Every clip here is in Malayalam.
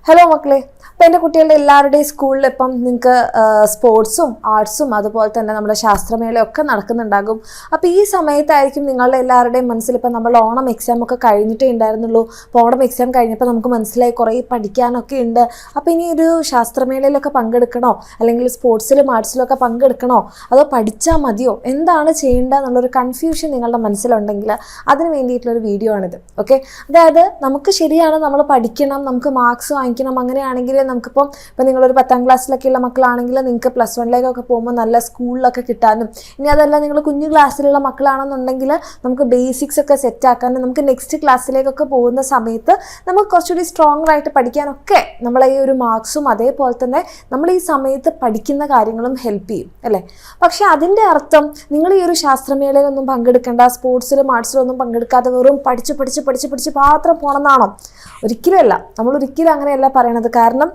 ഹലോ മക്കളെ, അപ്പം എൻ്റെ കുട്ടികളുടെ എല്ലാവരുടെയും സ്കൂളിൽ ഇപ്പം നിങ്ങൾക്ക് സ്പോർട്സും ആർട്സും അതുപോലെ തന്നെ നമ്മുടെ ശാസ്ത്രമേളയൊക്കെ നടക്കുന്നുണ്ടാകും. അപ്പോൾ ഈ സമയത്തായിരിക്കും നിങ്ങളുടെ എല്ലാവരുടെയും മനസ്സിൽ ഇപ്പം നമ്മൾ ഓണം എക്സാം ഒക്കെ കഴിഞ്ഞിട്ടേ ഉണ്ടായിരുന്നുള്ളൂ. അപ്പോൾ ഓണം എക്സാം കഴിഞ്ഞപ്പോൾ നമുക്ക് മനസ്സിലായി കുറേ പഠിക്കാനൊക്കെ ഉണ്ട്. അപ്പോൾ ഇനി ഒരു ശാസ്ത്രമേളയിലൊക്കെ പങ്കെടുക്കണോ, അല്ലെങ്കിൽ സ്പോർട്സിലും ആർട്സിലും ഒക്കെ പങ്കെടുക്കണോ, അതോ പഠിച്ചാൽ മതിയോ, എന്താണ് ചെയ്യേണ്ടത് എന്നുള്ളൊരു കൺഫ്യൂഷൻ നിങ്ങളുടെ മനസ്സിലുണ്ടെങ്കിൽ അതിന് വേണ്ടിയിട്ടുള്ളൊരു വീഡിയോ ആണിത്. ഓക്കെ, അതായത് നമുക്ക് ശരിയാണ്, നമ്മൾ പഠിക്കണം, നമുക്ക് മാർക്സ് വാങ്ങിക്കണം. അങ്ങനെയാണെങ്കിൽ നമുക്കിപ്പം നിങ്ങളൊരു 10ാം ക്ലാസ്സിലൊക്കെയുള്ള മക്കളാണെങ്കിൽ നിങ്ങൾക്ക് +1ലേക്കൊക്കെ പോകുമ്പോൾ നല്ല സ്കൂളിലൊക്കെ കിട്ടാനും, ഇനി അതല്ല നിങ്ങൾ കുഞ്ഞു ക്ലാസ്സിലുള്ള മക്കളാണെന്നുണ്ടെങ്കിൽ നമുക്ക് ബേസിക്സ് ഒക്കെ സെറ്റാക്കാനും, നമുക്ക് നെക്സ്റ്റ് ക്ലാസ്സിലേക്കൊക്കെ പോകുന്ന സമയത്ത് നമുക്ക് കുറച്ചുകൂടി സ്ട്രോങ് ആയിട്ട് പഠിക്കാനൊക്കെ നമ്മളെ ഈ ഒരു മാർക്സും അതേപോലെ തന്നെ നമ്മൾ ഈ സമയത്ത് പഠിക്കുന്ന കാര്യങ്ങളും ഹെൽപ്പ് ചെയ്യും അല്ലേ. പക്ഷെ അതിൻ്റെ അർത്ഥം നിങ്ങൾ ഈ ഒരു ശാസ്ത്രമേളയിലൊന്നും പങ്കെടുക്കേണ്ട, സ്പോർട്സിലും ആർട്സിലും ഒന്നും പങ്കെടുക്കാതെ വെറും പഠിച്ച് മാത്രം പോകണമെന്നാണോ? ഒരിക്കലുമല്ല. നമ്മൾ ഒരിക്കലും അങ്ങനെയല്ല പറയണത്. കാരണം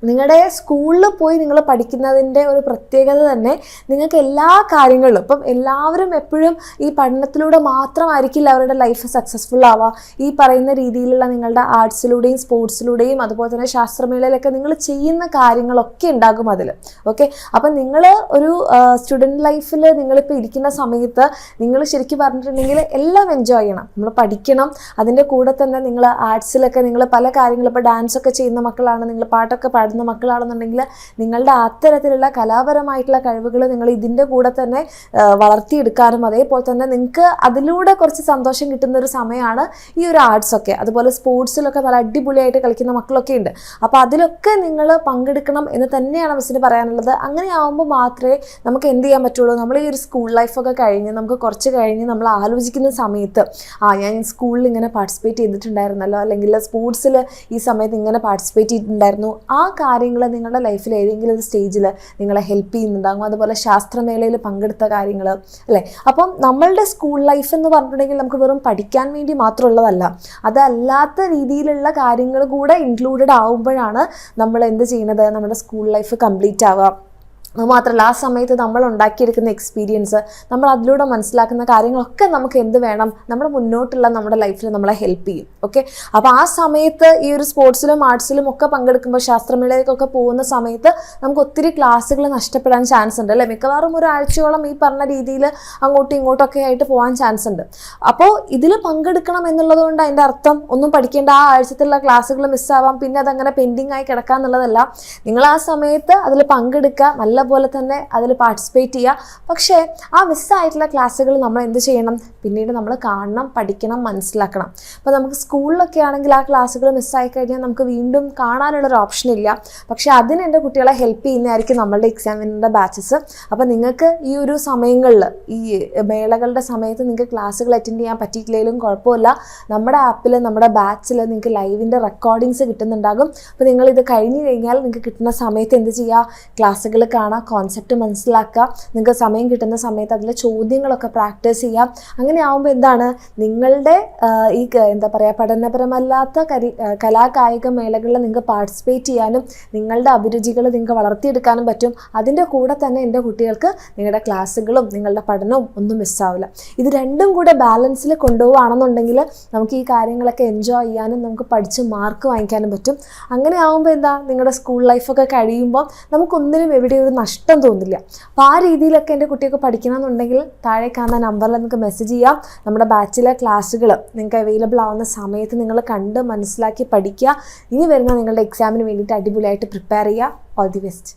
നിങ്ങളുടെ സ്കൂളിൽ പോയി നിങ്ങൾ പഠിക്കുന്നതിൻ്റെ ഒരു പ്രത്യേകത തന്നെ നിങ്ങൾക്ക് എല്ലാ കാര്യങ്ങളിലും, ഇപ്പം എല്ലാവരും എപ്പോഴും ഈ പഠനത്തിലൂടെ മാത്രമായിരിക്കില്ല അവരുടെ ലൈഫ് സക്സസ്ഫുൾ ആവുക. ഈ പറയുന്ന രീതിയിലുള്ള നിങ്ങളുടെ ആർട്സിലൂടെയും സ്പോർട്സിലൂടെയും അതുപോലെ തന്നെ ശാസ്ത്രമേളയിലൊക്കെ നിങ്ങൾ ചെയ്യുന്ന കാര്യങ്ങളൊക്കെ ഉണ്ടാകും അതിൽ. ഓക്കെ, അപ്പം നിങ്ങൾ ഒരു സ്റ്റുഡൻറ്റ് ലൈഫിൽ നിങ്ങളിപ്പോൾ ഇരിക്കുന്ന സമയത്ത് നിങ്ങൾ ശരിക്കും പറഞ്ഞിട്ടുണ്ടെങ്കിൽ എല്ലാം എൻജോയ് ചെയ്യണം. നമ്മൾ പഠിക്കണം, അതിൻ്റെ കൂടെ തന്നെ നിങ്ങൾ ആർട്സിലൊക്കെ നിങ്ങൾ പല കാര്യങ്ങളും, ഇപ്പോൾ ഡാൻസൊക്കെ ചെയ്യുന്ന മക്കളാണ്, നിങ്ങൾ പാട്ടൊക്കെ പാടുന്ന മക്കളാണെന്നുണ്ടെങ്കിൽ നിങ്ങളുടെ അത്തരത്തിലുള്ള കലാപരമായിട്ടുള്ള കഴിവുകൾ നിങ്ങൾ ഇതിൻ്റെ കൂടെ തന്നെ വളർത്തിയെടുക്കാനും അതേപോലെ തന്നെ നിങ്ങൾക്ക് അതിലൂടെ കുറച്ച് സന്തോഷം കിട്ടുന്ന ഒരു സമയമാണ് ഈ ഒരു ആർട്സൊക്കെ. അതുപോലെ സ്പോർട്സിലൊക്കെ നല്ല അടിപൊളിയായിട്ട് കളിക്കുന്ന മക്കളൊക്കെ ഉണ്ട്. അപ്പോൾ അതിലൊക്കെ നിങ്ങൾ പങ്കെടുക്കണം എന്ന് തന്നെയാണ് മിസ്സിന് പറയാനുള്ളത്. അങ്ങനെ ആകുമ്പോൾ മാത്രമേ നമുക്ക് എന്ത് ചെയ്യാൻ പറ്റുള്ളൂ. നമ്മൾ ഈ ഒരു സ്കൂൾ ലൈഫൊക്കെ കഴിഞ്ഞ് നമുക്ക് കുറച്ച് കഴിഞ്ഞ് നമ്മൾ ആലോചിക്കുന്ന സമയത്ത് ഞാൻ സ്കൂളിൽ ഇങ്ങനെ പാർട്ടിസിപ്പേറ്റ് ചെയ്തിട്ടുണ്ടായിരുന്നല്ലോ, അല്ലെങ്കിൽ സ്പോർട്സിൽ ഈ സമയത്ത് ഇങ്ങനെ പാർട്ടിസിപ്പേറ്റ് ചെയ്തിട്ടുണ്ടായിരുന്നു, ആ കാര്യങ്ങൾ നിങ്ങളുടെ ലൈഫിൽ ഏതെങ്കിലും ഒരു സ്റ്റേജിൽ നിങ്ങളെ ഹെൽപ്പ് ചെയ്യുന്നുണ്ടാകും. അതുപോലെ ശാസ്ത്രമേളയിൽ പങ്കെടുത്ത കാര്യങ്ങൾ അല്ലേ. അപ്പം നമ്മളുടെ സ്കൂൾ ലൈഫ് എന്ന് പറഞ്ഞിട്ടുണ്ടെങ്കിൽ നമുക്ക് വെറും പഠിക്കാൻ വേണ്ടി മാത്രമുള്ളതല്ല, അതല്ലാത്ത രീതിയിലുള്ള കാര്യങ്ങൾ കൂടെ ഇൻക്ലൂഡഡ് ആവുമ്പോഴാണ് നമ്മൾ എന്ത് ചെയ്യുന്നത്, നമ്മുടെ സ്കൂൾ ലൈഫ് കംപ്ലീറ്റ് ആവുക. അതുമാത്രമല്ല, ആ സമയത്ത് നമ്മൾ ഉണ്ടാക്കിയെടുക്കുന്ന എക്സ്പീരിയൻസ്, നമ്മൾ അതിലൂടെ മനസ്സിലാക്കുന്ന കാര്യങ്ങളൊക്കെ നമുക്ക് എന്ത് വേണം, നമ്മുടെ മുന്നോട്ടുള്ള നമ്മുടെ ലൈഫിൽ നമ്മളെ ഹെൽപ്പ് ചെയ്യും. ഓക്കെ, അപ്പോൾ ആ സമയത്ത് ഈ ഒരു സ്പോർട്സിലും ആർട്സിലും ഒക്കെ പങ്കെടുക്കുമ്പോൾ, ശാസ്ത്രമേളയിലേക്കൊക്കെ പോകുന്ന സമയത്ത് നമുക്ക് ഒത്തിരി ക്ലാസ്സുകൾ നഷ്ടപ്പെടാൻ ചാൻസ് ഉണ്ട് അല്ലേ. മിക്കവാറും ഒരാഴ്ചയോളം ഈ പറഞ്ഞ രീതിയിൽ അങ്ങോട്ടും ഇങ്ങോട്ടൊക്കെ ആയിട്ട് പോകാൻ ചാൻസ് ഉണ്ട്. അപ്പോൾ ഇതിൽ പങ്കെടുക്കണം എന്നുള്ളത് കൊണ്ട് അതിൻ്റെ അർത്ഥം ഒന്നും പഠിക്കേണ്ട, ആ ആഴ്ചത്തിലുള്ള ക്ലാസ്സുകൾ മിസ്സാവാം, പിന്നെ അതങ്ങനെ പെൻഡിങ് ആയി കിടക്കുക എന്നുള്ളതല്ല. നിങ്ങൾ ആ സമയത്ത് അതിൽ പങ്കെടുക്കുക, നല്ല പോലെ തന്നെ അതിൽ പാർട്ടിസിപ്പേറ്റ് ചെയ്യുക. പക്ഷേ ആ മിസ്സായിട്ടുള്ള ക്ലാസ്സുകൾ നമ്മൾ എന്ത് ചെയ്യണം, പിന്നീട് നമ്മൾ കാണണം, പഠിക്കണം, മനസ്സിലാക്കണം. അപ്പോൾ നമുക്ക് സ്കൂളിലൊക്കെ ആണെങ്കിൽ ആ ക്ലാസ്സുകൾ മിസ്സായി കഴിഞ്ഞാൽ നമുക്ക് വീണ്ടും കാണാനുള്ളൊരു ഓപ്ഷൻ ഇല്ല. പക്ഷേ അതിന് എൻ്റെ കുട്ടികളെ ഹെൽപ്പ് ചെയ്യുന്നതായിരിക്കും നമ്മളുടെ എക്സാമിൻ്റെ ബാച്ചസ്. അപ്പോൾ നിങ്ങൾക്ക് ഈ ഒരു സമയങ്ങളിൽ, ഈ മേളകളുടെ സമയത്ത് നിങ്ങൾക്ക് ക്ലാസ്സുകൾ അറ്റൻഡ് ചെയ്യാൻ പറ്റിയിട്ടില്ലെങ്കിലും കുഴപ്പമില്ല, നമ്മുടെ ആപ്പിൽ, നമ്മുടെ ബാച്ചിൽ നിങ്ങൾക്ക് ലൈവിൻ്റെ റെക്കോർഡിങ്സ് കിട്ടുന്നുണ്ടാകും. അപ്പോൾ നിങ്ങളിത് കഴിഞ്ഞ് കഴിഞ്ഞാൽ നിങ്ങൾക്ക് കിട്ടുന്ന സമയത്ത് എന്ത് ചെയ്യുക, ക്ലാസ്സുകൾ കാണുക, കോൺസെപ്റ്റ് മനസ്സിലാക്കുക, നിങ്ങൾക്ക് സമയം കിട്ടുന്ന സമയത്ത് അതിലെ ചോദ്യങ്ങളൊക്കെ പ്രാക്ടീസ് ചെയ്യാം. അങ്ങനെ ആകുമ്പോൾ എന്താണ്, നിങ്ങളുടെ ഈ എന്താ പറയുക, പഠനപരമല്ലാത്ത കലാകായിക മേളകളിൽ നിങ്ങൾക്ക് പാർട്ടിസിപ്പേറ്റ് ചെയ്യാനും നിങ്ങളുടെ അഭിരുചികൾ നിങ്ങൾക്ക് വളർത്തിയെടുക്കാനും പറ്റും. അതിൻ്റെ കൂടെ തന്നെ എൻ്റെ കുട്ടികൾക്ക് നിങ്ങളുടെ ക്ലാസ്സുകളും നിങ്ങളുടെ പഠനവും ഒന്നും മിസ്സാവില്ല. ഇത് രണ്ടും കൂടെ ബാലൻസിൽ കൊണ്ടുപോവുകയാണെന്നുണ്ടെങ്കിൽ നമുക്ക് ഈ കാര്യങ്ങളൊക്കെ എൻജോയ് ചെയ്യാനും നമുക്ക് പഠിച്ച് മാർക്ക് വാങ്ങിക്കാനും പറ്റും. അങ്ങനെ ആകുമ്പോൾ എന്താ, നിങ്ങളുടെ സ്കൂൾ ലൈഫൊക്കെ കഴിയുമ്പോൾ നമുക്കൊന്നിനും എവിടെ ഒരു നഷ്ടം തോന്നില്ല. അപ്പോൾ ആ രീതിയിലൊക്കെ എൻ്റെ കുട്ടിയൊക്കെ പഠിക്കണമെന്നുണ്ടെങ്കിൽ താഴെ കാണുന്ന നമ്പറിൽ നിങ്ങൾക്ക് മെസ്സേജ് ചെയ്യാം. നമ്മുടെ ബാച്ചിലെ ക്ലാസ്സുകൾ നിങ്ങൾക്ക് അവൈലബിൾ ആവുന്ന സമയത്ത് നിങ്ങൾ കണ്ട് മനസ്സിലാക്കി പഠിക്കുക. ഇനി വരുന്ന നിങ്ങളുടെ എക്സാമിന് വേണ്ടിയിട്ട് അടിപൊളിയായിട്ട് പ്രിപ്പയർ ചെയ്യുക. All the best.